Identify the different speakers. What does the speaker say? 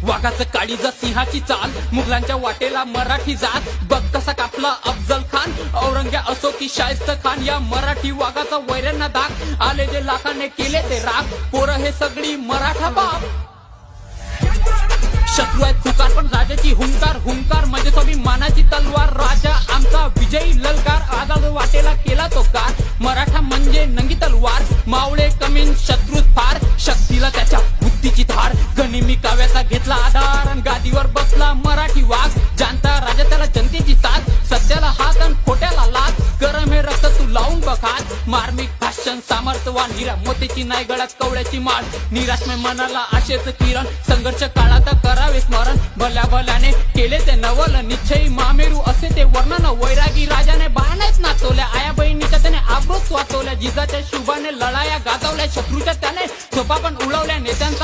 Speaker 1: वाघाचं काळीज सिंहाची चाल, मुघलांच्या वाटेला मराठी जात, बघ कसा कापला अफजल खान, औरंग्या असो की शाहिस्ता खान, या मराठी वाघाचा वैऱ्यांना दाग, आले जे लाखाने केले ते राग, पोरं हे सगळी मराठा बाप. शत्रू आहेत खुकार पण राजाची हुंकार, हुंकार म्हणजे स्वाभिमानाची तलवार, राजा आमचा विजयी ललकार, आगाऊ वाटेला केला तो कार, मराठा म्हणजे नंगी तलवार, मावळे कमीन शत्रूच फार, शक्तीला त्याच्या बुद्धीची धार, गनिमी काव्याचा घेतला आधार, आणि गादीवर बसला मराठी वाघ, जानता राजा त्याला जनतेची साथ, सत्याला हात आणि खोट्याला लाथ, गरम हे रक्त तू लावून बघ हात, मार्मिक भाषण सामर्थ्यवान, हिरा मोतीची नाही गळ्यात कवड्याची माळ, निराशमय मनाला आशेचं किरण, संघर्ष काळात करावे स्मरण, भल्या भल्याने केले ते नवल, निश्चयी मामेरू असे ते वर्णन, वैरागी राजाने बाणाच नाचवल्या, आया बहिणीच्या त्याने आब्रूच वाचवल्या, जिजाच्या शुभाने लढाया गाजवल्या, शत्रूच्या त्याने झोपा पण उडवल्या, नेत्यांचा